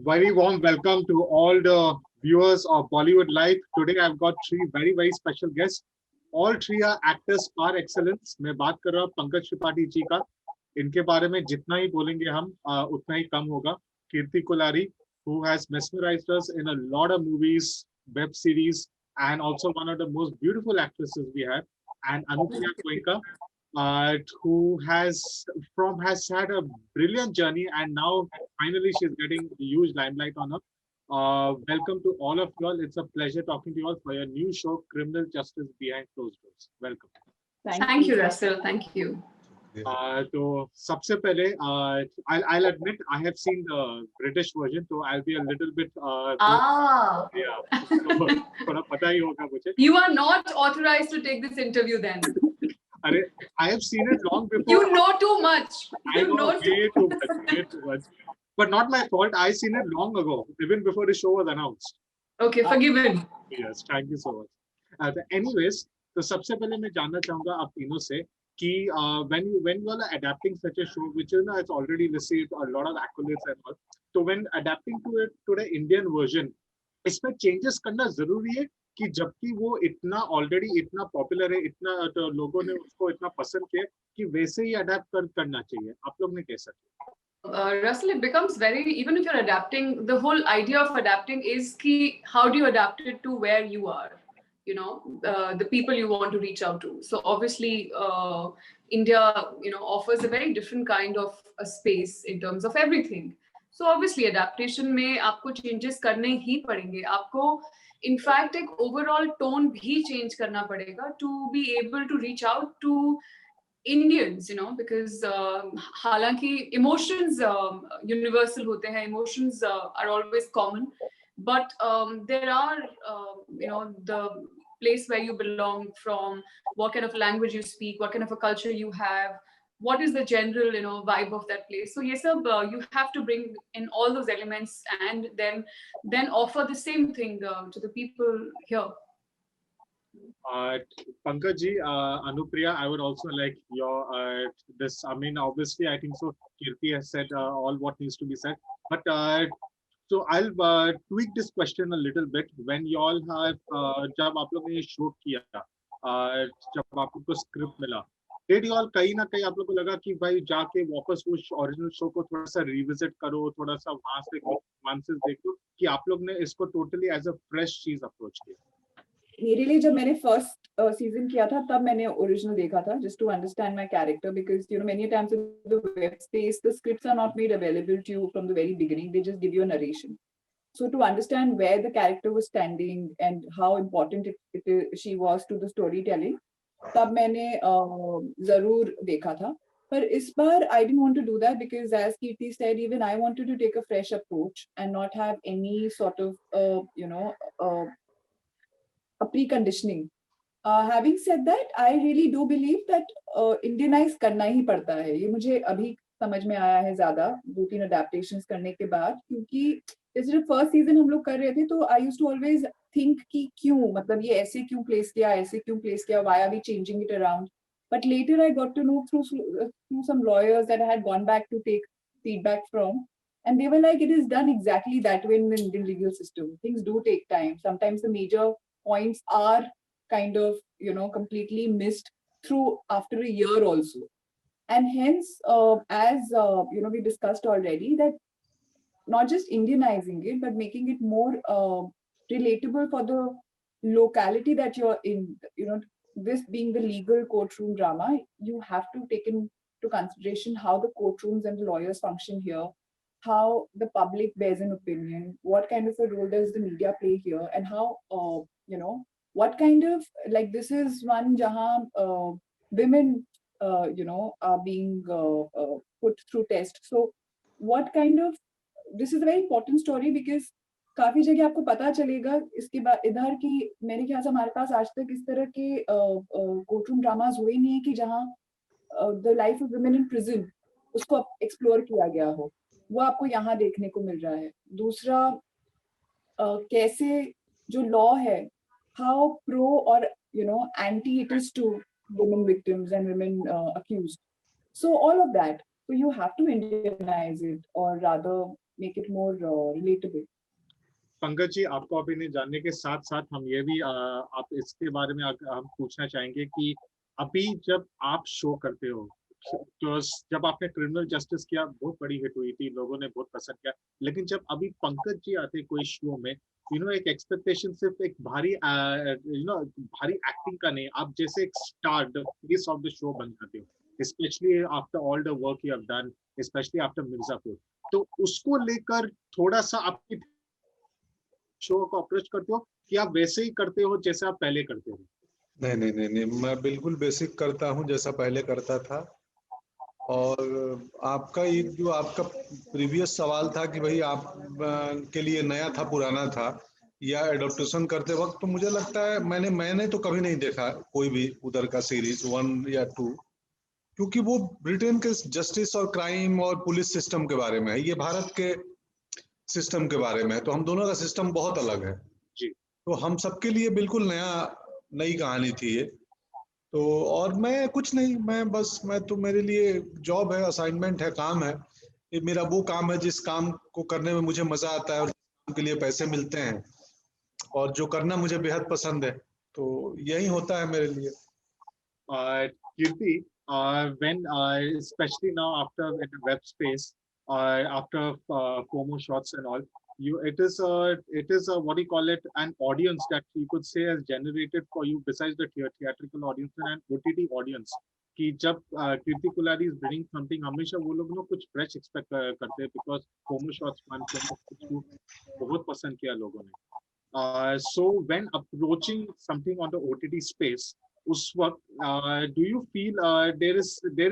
Very warm welcome to all the viewers of Bollywood Live. Today I've got three very special guests. All three are actors par excellence. मैं बात कर रहा हूँ पंकज त्रिपाठी जी का. इनके बारे में जितना ही बोलेंगे हम उतना ही कम होगा. कीर्ति Kulhari, who has mesmerized us in a lot of movies, web series, and also one of the most beautiful actresses we have, and Anupriya Goenka, who has had a brilliant journey, and now finally she's getting a huge limelight on her. Welcome to all of you all. It's a pleasure talking to you all for your new show, Criminal Justice Behind Closed Doors. Welcome. Thank you, Russell. Thank you. तो सबसे पहले I'll admit I have seen the British version, so I'll be a little bit yeah, थोड़ा पता ही होगा मुझे. You are not authorized to take this interview then. I have seen it long before. You know too much. I know way too much. But not my fault. I seen it long ago, even before the show was announced. Okay, forgiven. Yes, thank you so much. Anyways, तो सबसे पहले मैं जानना चाहूँगा आप तीनों से कि when you are adapting such a show, which has already received a lot of accolades and all, so when adapting to the Indian version, इसमें changes करना जरूरी है कि जबकि वो इतना already इतना popular है, इतना तो लोगों ने उसको इतना पसंद किया कि वैसे ही adapt करना चाहिए. आप लोग ने कैसा किया? Russell, it becomes even if you're adapting, the whole idea of adapting is ki, how do you adapt it to where you are? You know, the people you want to reach out to. So obviously, India, offers a very different kind of a space in terms of everything. So obviously, adaptation में आपको changes करने ही पड़ेंगे. आपको, in fact, एक overall tone भी change करना पड़ेगा to be able to reach out to Indians, because हालांकि emotions universal होते हैं, emotions are always common, but there are, the place where you belong from, what kind of language you speak, what kind of a culture you have, what is the general, vibe of that place. So yes, you have to bring in all those elements and then offer the same thing to the people here. Pankaj ji, Anupriya, I would also like your this. I mean, obviously, I think so. Kirti has said all what needs to be said, but so I'll tweak this question a little bit. When you all have जब आप लोगों ने ये show किया, जब आप लोगों को script मिला, did you all कहीं ना कहीं आप लोगों को लगा कि भाई जाके वापस उस original show को थोड़ा सा revisit करो, थोड़ा सा वहाँ से nuances देखो कि आप लोग ने इसको totally as a fresh चीज approach किया? मेरे लिए जब मैंने फर्स्ट सीजन किया था तब मैंने ओरिजिनल देखा था just to understand my character, because many times in the web space the scripts are not made available to you from the very beginning. They just give you a narration. So to understand where the character was standing and how important she was to the storytelling, तब मैंने जरूर देखा था. पर इस बार I didn't want to do that because, as Kirti said, even I wanted to take a fresh approach and not have any sort of a preconditioning. Having said that, I really do believe that Indianize करना ही पड़ता है. ये मुझे अभी समझ में आया है ज़्यादा 2-3 adaptations करने के बाद, क्योंकि जैसे जब first season हम लोग कर रहे थे तो I used to always think कि क्यों, मतलब ये ऐसे क्यों place किया, ऐसे क्यों place किया, why are we changing it around? But later I got to know through some lawyers that I had gone back to take feedback from, and they were like, it is done exactly that way in the Indian legal system. Things do take time. Sometimes the major points are kind of completely missed through after a year also, and hence as we discussed already, that not just Indianizing it but making it more relatable for the locality that you're in. This being the legal courtroom drama, you have to take into consideration how the courtrooms and the lawyers function here, how the public bears an opinion, what kind of a role does the media play here, and how what kind of, like, this is one jahan women are being put through test. So what kind of, this is a very important story because काफी जगह आपको पता चलेगा इसके बाद इधर की, मेरे ख्याल से हमारे पास आज तक इस तरह के कोर्टरूम ड्रामास हुए नहीं है कि जहां the life of women in prison उसको एक्सप्लोर किया गया हो. वो आपको यहाँ देखने को मिल रहा है. दूसरा, कैसे जो लॉ है, how pro or anti it is to women victims and women accused. So all of that. So you have to Indianize it, or rather make it more relatable. Pankaj ji, आपको अभी जानने के साथ साथ हम ये भी आप इसके बारे में हम पूछना चाहेंगे कि अभी जब आप शो करते हो, तो जब आपने क्रिमिनल जस्टिस किया, बहुत बड़ी हिट हुई थी, लोगों ने बहुत पसंद किया, लेकिन जब अभी पंकज जी आते कोई शो में, एक एक्सपेक्टेशन सिर्फ एक भारी भारी एक्टिंग का नहीं, आप जैसे एक star, the face of the show बन जाते हो, specially after all the work you have done, specially after Mirzapur. तो उसको लेकर थोड़ा सा आपकी शो को अप्रोच करते हो कि आप वैसे ही करते हो जैसे आप पहले करते हो? नहीं नहीं नहीं नहीं, मैं बिल्कुल बेसिक करता हूँ जैसा पहले करता था। और आपका ये जो आपका प्रीवियस सवाल था कि भाई आप के लिए नया था, पुराना था, या एडॉप्टेशन करते वक्त, तो मुझे लगता है मैंने तो कभी नहीं देखा कोई भी उधर का सीरीज 1 या 2, क्योंकि वो ब्रिटेन के जस्टिस और क्राइम और पुलिस सिस्टम के बारे में है, ये भारत के सिस्टम के बारे में है, तो हम दोनों का सिस्टम बहुत अलग है जी। तो हम सबके लिए बिल्कुल नई कहानी थी ये। तो और मैं कुछ नहीं, मैं तो मेरे लिए जॉब है, असाइनमेंट है, काम है, ये मेरा वो काम है जिस काम को करने में मुझे मजा आता है और काम के लिए पैसे मिलते हैं और जो करना मुझे बेहद पसंद है, तो यही होता है मेरे लिए। Kirti, when especially now after in the web space, after promo shots and all, it is what do you call it, an audience that you could say has generated for you besides the theatrical audience and an OTT audience. कि जब कीर्ति Kulhari is bringing something, हमेशा वो लोग ना कुछ fresh expect करते हैं, because promo shots बहुत पसंद किया लोगों ने. So when approaching something on the OTT space, उस वक्त, do you feel there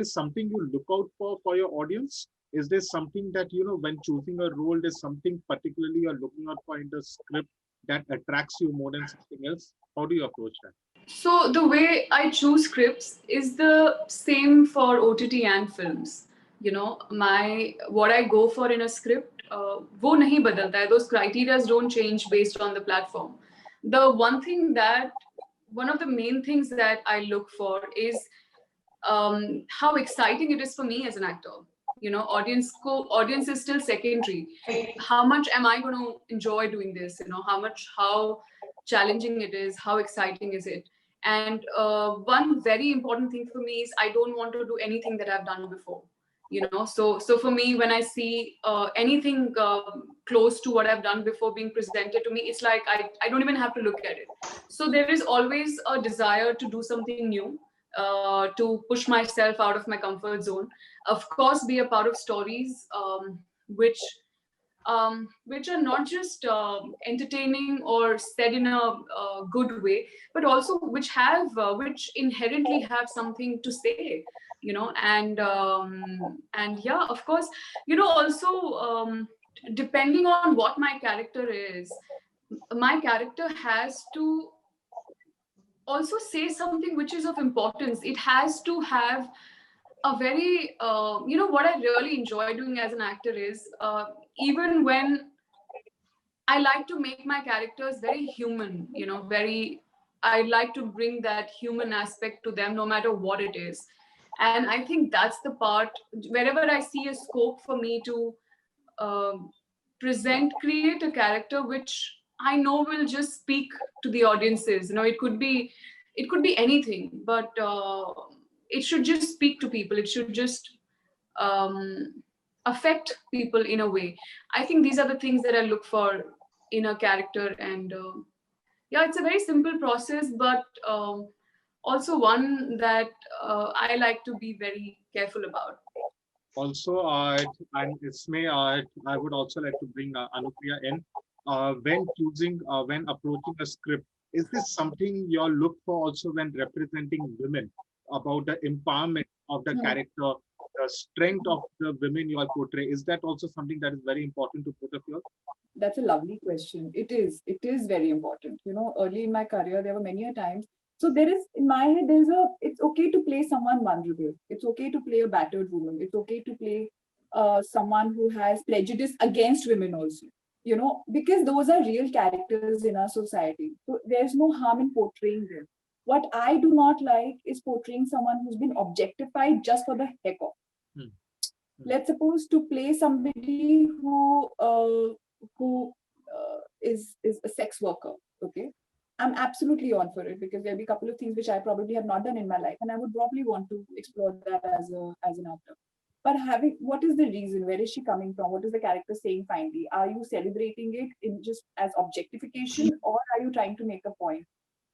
is something you look out for your audience? Is there something that when choosing a role, there's something particularly you're looking out for in the script that attracts you more than something else? How do you approach that? So the way I choose scripts is the same for OTT and films. What I go for in a script, वो नहीं बदलता है. Those criteria don't change based on the platform. One of the main things that I look for is how exciting it is for me as an actor. Audience is still secondary. How much am I going to enjoy doing this? How challenging it is, how exciting is it? And one very important thing for me is I don't want to do anything that I've done before. So for me, when I see anything close to what I've done before being presented to me, it's like I don't even have to look at it. So there is always a desire to do something new, to push myself out of my comfort zone. Of course, be a part of stories which are not just entertaining or said in a good way, but also which inherently have something to say, and yeah, of course, also depending on what my character is, my character has to also say something which is of importance. It has to have a very what I really enjoy doing as an actor is even when I like to make my characters very human, I like to bring that human aspect to them no matter what it is. And I think that's the part wherever I see a scope for me to create a character which I know will just speak to the audiences. It could be anything, but it should just speak to people. It should just affect people in a way. I think these are the things that I look for in a character, and yeah, it's a very simple process, but also one that I like to be very careful about. Also, and I would also like to bring Anupriya in. When approaching a script, is this something you all look for also when representing women, about the empowerment of the character, the strength of the women you all portray? Is that also something that is very important to both of you all? That's a lovely question. It is very important. Early in my career, there were many times. So there is, in my head, it's okay to play someone vulnerable. It's okay to play a battered woman. It's okay to play someone who has prejudice against women also. Because those are real characters in our society. So there's no harm in portraying them. What I do not like is portraying someone who's been objectified just for the heck of. Let's suppose to play somebody who is a sex worker. Okay, I'm absolutely on for it because there'll be a couple of things which I probably have not done in my life, and I would probably want to explore that as an actor. But what is the reason? Where is she coming from? What is the character saying finally? Are you celebrating it in just as objectification, or are you trying to make a point?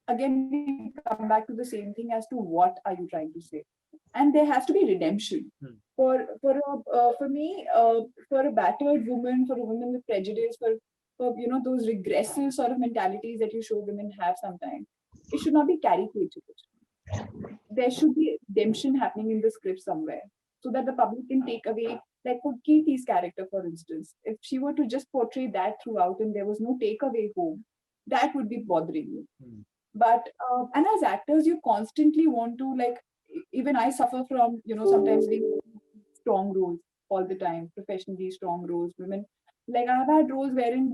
Again, we come back to the same thing as to what are you trying to say, and there has to be redemption. For me, for a battered woman, for a woman with prejudice, for those regressive sort of mentalities that you show women have sometimes, it should not be caricatured. There should be redemption happening in the script somewhere, so that the public can take away, like for Kirti's character, for instance, if she were to just portray that throughout and there was no takeaway home, that would be bothering you. But and as actors, you constantly want to, like, even I suffer from sometimes being strong roles all the time, professionally strong roles. Women, like, I have had roles wherein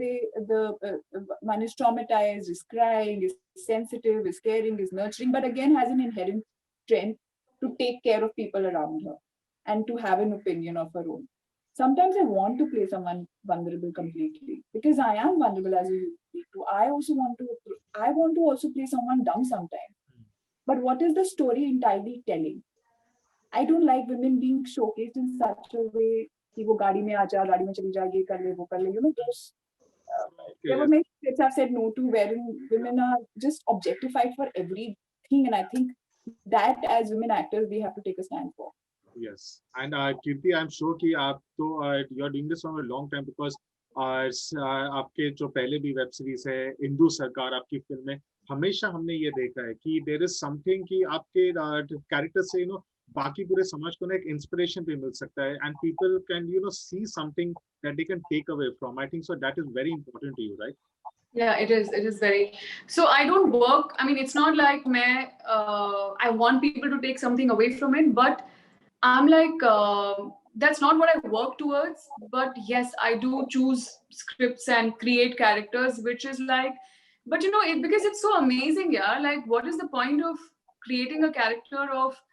one is traumatized, is crying, is sensitive, is caring, is nurturing, but again has an inherent strength to take care of people around her and to have an opinion of her own. Sometimes I want to play someone vulnerable completely because I am vulnerable as a human being too. I want to also play someone dumb sometimes. But what is the story entirely telling? I don't like women being showcased in such a way कि वो गाड़ी में आ जा, गाड़ी में चली जा, ये कर ले, वो कर ले. Those there were many scripts I've said no to wherein women are just objectified for everything, and I think that as women actors we have to take a stand for. Yes, and Kirti, I'm sure कि आप तो you're doing this for a long time because आपके जो पहले भी web series है इंदु सरकार, आपकी फिल्म में हमेशा हमने ये देखा है कि देयर इज समथिंग कि आपके कैरेक्टर से बाकी पूरे समाज को ना एक इंस्पिरेशन भी मिल सकता है and people can see something that they can take away from. I think so that is very important to you, right? Yeah, it is very. So I don't work, I mean, it's not like I want people to take something away from it, but I'm like, that's not what I work towards. But yes, I do choose scripts and create characters, which is like, but because it's so amazing, yeah. Like, what is the point of creating a character of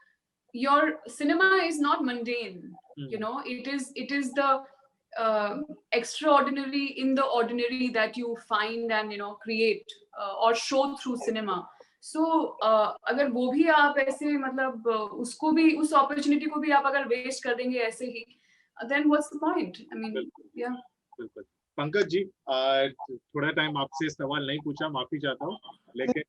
your cinema is not mundane, it is the extraordinary in the ordinary that you find and create or show through cinema. So अगर वो भी आप ऐसे मतलब उसको भी उस opportunity को भी आप अगर वेस्ट कर देंगे ऐसे ही, then what's the point? I mean, yeah. बिल्कुल. पंकज जी, थोड़ा टाइम आपसे सवाल नहीं पूछा, माफी चाहता हूँ, लेकिन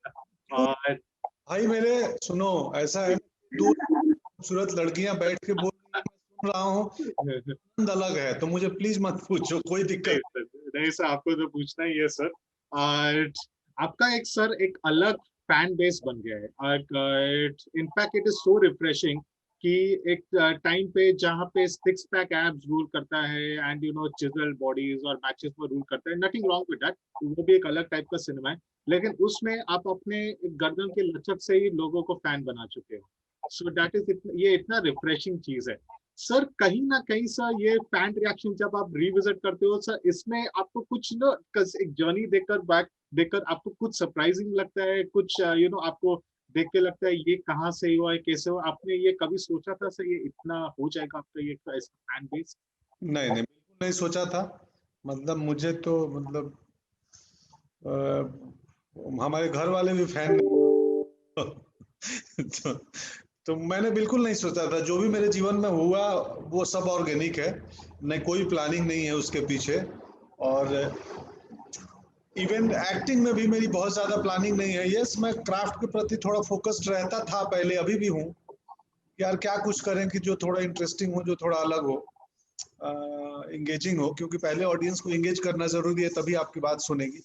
भाई मेरे सुनो, ऐसा है, दो खूबसूरत लड़कियां बैठ के बोल रही हैं, मैं सुन रहा हूँ, अलग है, तो मुझे प्लीज मत पूछो, कोई दिक्कत नहीं सर, आपको तो पूछना ही है सर. आपका एक अलग फैन बेस बन गया है. In fact it is so refreshing कि एक टाइम पे जहाँ पे सिक्स पैक एब्स रूल करता है एंड चिजल्ड बॉडीज और मैचेस में रूल करता है, नथिंग रॉन्ग विद दैट, वो भी एक अलग टाइप का सिनेमा है, लेकिन उसमें आप अपने गर्दन के लचक से ही लोगों को फैन बना चुके हो. सो दैट इज ये इतना रिफ्रेशिंग चीज है सर. कहीं ना कहीं सर ये फैन रिएक्शन जब आप रिविजिट करते हो सर, इसमें आपको कुछ एक जर्नी देखकर आपको कुछ सरप्राइजिंग लगता है, कुछ आपको देख के लगता है ये कहाँ से हुआ है, कैसे हुआ? आपने ये कभी सोचा था सर ये इतना हो जाएगा आपका ये फैन बेस? नहीं, बिल्कुल नहीं सोचा था. मतलब मुझे तो हमारे घर वाले भी फैन तो मैंने बिल्कुल नहीं सोचा था. जो भी मेरे जीवन में हुआ वो सब ऑर्गेनिक है, नहीं कोई प्लानिंग नहीं है उसके पीछे. और इवन एक्टिंग में भी मेरी बहुत ज्यादा प्लानिंग नहीं है. यस, मैं क्राफ्ट के प्रति थोड़ा फोकस्ड रहता था पहले, अभी भी हूँ. यार क्या कुछ करें कि जो थोड़ा इंटरेस्टिंग हो, जो थोड़ा अलग हो, एंगेजिंग हो, क्योंकि पहले ऑडियंस को एंगेज करना जरूरी है, तभी आपकी बात सुनेगी.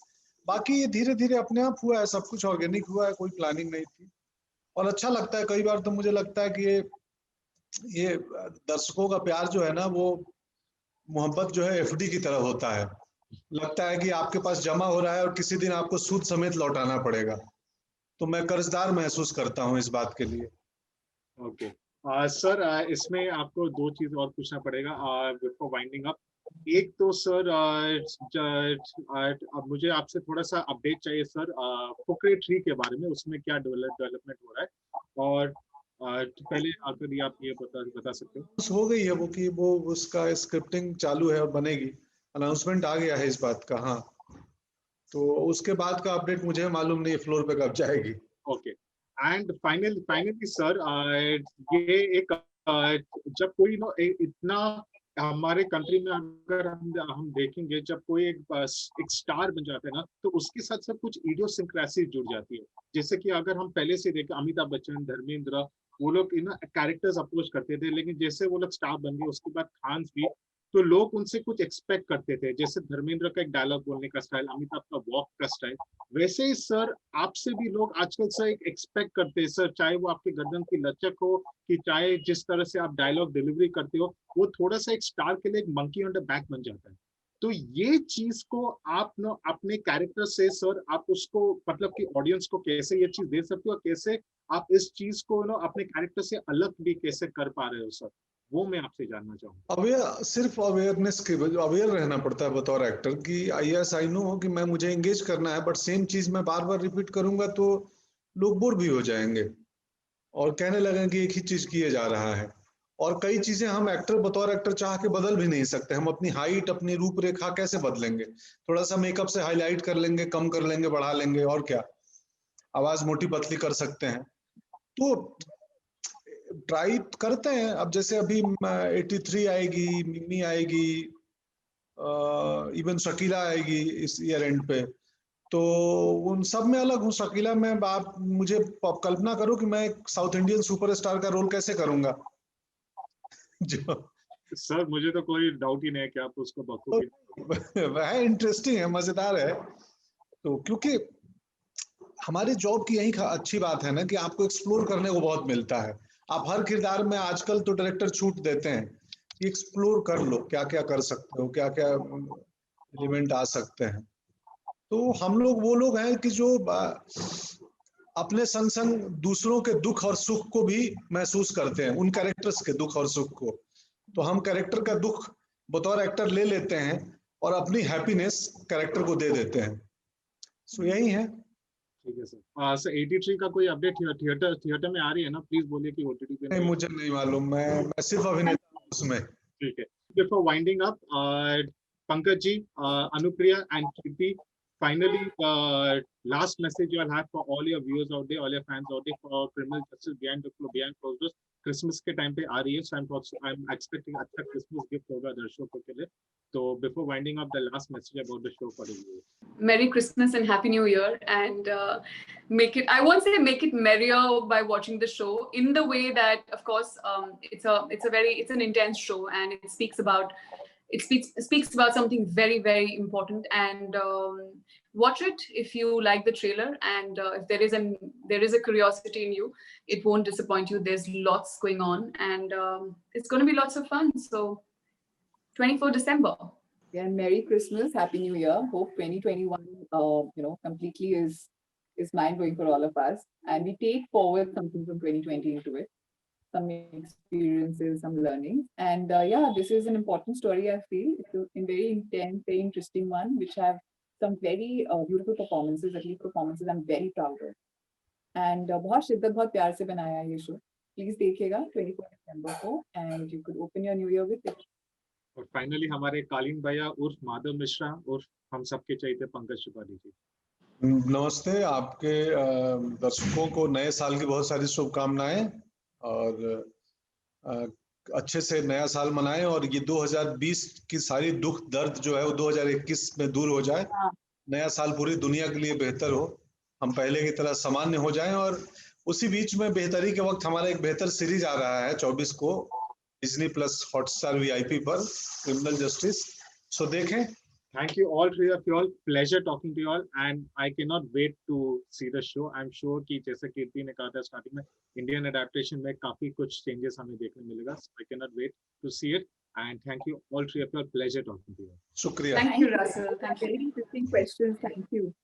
बाकी ये धीरे धीरे अपने आप हुआ है, सब कुछ ऑर्गेनिक हुआ है, कोई प्लानिंग नहीं थी. और अच्छा लगता है. कई बार तो मुझे लगता है कि ये दर्शकों का प्यार जो है ना, वो मोहब्बत जो है एफडी की तरह होता है. लगता है कि आपके पास जमा हो रहा है और किसी दिन आपको सूद समेत लौटाना पड़ेगा. तो मैं कर्जदार महसूस करता हूँ इस बात के लिए. ओके सर, इसमें आपको दो चीज और पूछना पड़ेगा बिफोर वाइंडिंग अप. एक तो सर अब मुझे आपसे थोड़ा सा अपडेट चाहिए सर फुकरे 3 के बारे में, उसमें क्या डेवलपमेंट हो रहा है. और पहले आकर ये आप ये बता सकते हो? बस हो गई है वो कि वो उसका स्क्रिप्टिंग चालू है और बनेगी, अनाउंसमेंट आ गया है इस बात का। हाँ, तो उसके बाद का अपडेट मुझे मालूम नहीं फ्लोर पे कब जाएगी। ओके, एंड फाइनली सर, ये एक जब कोई नो इतना हमारे कंट्री में अगर हम देखेंगे, जब कोई एक स्टार बन जाता है ना, तो उसके साथ साथ कुछ इडियोसिंक्रेसी जुड़ जाती है। जैसे कि अगर हम पहले से देखें, अमिताभ बच्चन, धर्मेंद्र, वो लोग इन कैरेक्टर्स अप्रोच करते थे, लेकिन जैसे वो लोग स्टार बन गए उसके बाद खान भी, तो लोग उनसे कुछ एक्सपेक्ट करते थे। जैसे धर्मेंद्र का एक डायलॉग बोलने का स्टाइल, अमिताभ का वॉक का स्टाइल, वैसे ही सर आपसे भी लोग आजकल सर एक एक्सपेक्ट करते हैं सर, चाहे वो आपके गर्दन की लचक हो, कि चाहे जिस तरह से आप डायलॉग डिलीवरी करते हो, वो थोड़ा सा एक स्टार के लिए एक मंकी ऑन द बैक बन जाता है। तो ये चीज को आप ना अपने कैरेक्टर से सर, आप उसको मतलब कि ऑडियंस को कैसे ये चीज दे सकते हो, और कैसे आप इस चीज को ना अपने कैरेक्टर से अलग भी कैसे कर पा रहे हो सर, वो मैं आपसे जानना चाहूंगा। अवेयर, सिर्फ अवेयरनेस के अवेयर रहना पड़ता है बतौर एक्टर कि यस आई नो कि मैं मुझे एंगेज करना है, बट सेम चीज मैं बार बार रिपीट करूंगा तो लोग बोर भी हो जाएंगे और कहने लगेंगे कि एक ही चीज किए जा रहा है। और कई चीजें हम एक्टर बतौर एक्टर चाह के बदल भी नहीं सकते। हम अपनी हाइट, अपनी रूपरेखा कैसे बदलेंगे? थोड़ा सा मेकअप से हाईलाइट कर लेंगे, कम कर लेंगे, बढ़ा लेंगे, और क्या, आवाज मोटी पतली कर सकते हैं। तो ट्राई करते हैं। अब जैसे अभी 83 आएगी, मिमी आएगी, इवन शकीला आएगी इस ईयर एंड पे, तो उन सब में अलग हूँ। शकीला में आप मुझे कल्पना करो कि मैं एक साउथ इंडियन सुपरस्टार का रोल कैसे करूंगा जो सर मुझे तो कोई डाउट ही नहीं है कि आप उसको बखूबी। वह इंटरेस्टिंग है, मजेदार है। तो क्योंकि हमारी जॉब की यही अच्छी बात है ना कि आपको एक्सप्लोर करने को बहुत मिलता है। आप हर किरदार में, आजकल तो डायरेक्टर छूट देते हैं कि एक्सप्लोर कर लो, क्या क्या कर सकते हो, क्या क्या एलिमेंट आ सकते हैं। तो हम लोग वो लोग हैं कि जो अपने संग संग दूसरों के दुख और सुख को भी महसूस करते हैं, उन कैरेक्टर्स के दुख और सुख को। तो हम कैरेक्टर का दुख बतौर एक्टर ले लेते हैं और अपनी हैप्पीनेस कैरेक्टर को दे देते हैं। सो यही है। ठीक है सर। सर 83 का कोई अपडेट थिएटर में आ रही है ना? प्लीज बोलिए कि ओटीटी पे नहीं, नहीं। मुझे नहीं मालूम, मैं सिर्फ अभिनेता हूं उसमें। ठीक है। Before winding up, Pankaj ji, Anupriya and Kirti, finally, last message you'll have for all your viewers out there, all your fans out there, for criminal justice behind the behind closed doors. Christmas के टाइम पे आ रही है, so I'm expecting अच्छा Christmas gift होगा दर्शकों के लिए। तो before winding up, the last message about the show for the viewers. Merry Christmas and Happy New Year, and make it, I won't say make it merrier by watching the show, in the way that, of course, it's an intense show, and it speaks about something very, very important. And watch it if you like the trailer, and if there is a curiosity in you, it won't disappoint you. There's lots going on, and it's going to be lots of fun. So 24 December. Yeah, Merry Christmas, Happy New Year. Hope 2021, completely is mind-blowing for all of us, and we take forward something from 2020 into it, some experiences, some learnings, and yeah, this is an important story. I feel it's a very intense, very interesting one, which have some very beautiful performances. At least performances, I'm very proud of. And बहुत शिद्दत, बहुत प्यार से बनाया है ये show. Please देखिएगा 24 December को, and you could open your new year with it. और फाइनली हमारे कालीन भैया उर्फ माधव मिश्रा उर्फ हम सबके चहेते पंकज त्रिपाठी जी। नमस्ते, आपके दर्शकों को नए साल की बहुत सारी शुभकामनाएं, और अच्छे से नया साल मनाएं, और ये 2020 की सारी दुख दर्द जो है वो 2021 में दूर हो जाए। नया साल पूरी दुनिया के लिए बेहतर हो, हम पहले की तरह सामान्य हो जाएं। और उसी बीच में बेहतरी के वक्त हमारा एक बेहतर सीरीज आ रहा है 24 को डिज्नी प्लस हॉटस्टार VIP पर, क्रिमिनल जस्टिस। सो देखें। Thank you all three of you all. Pleasure talking to you all, and I cannot wait to see the show. I'm sure कि जैसे कीर्ति ने कहा था स्टार्टिंग में, इंडियन एडेप्टेशन में काफी कुछ चेंजेस हमें देखने मिलेगा. So I cannot wait to see it. And thank you all three of you all. Pleasure talking to you. शुक्रिया. Thank you, Russell. Thank you. Very interesting questions. Thank you.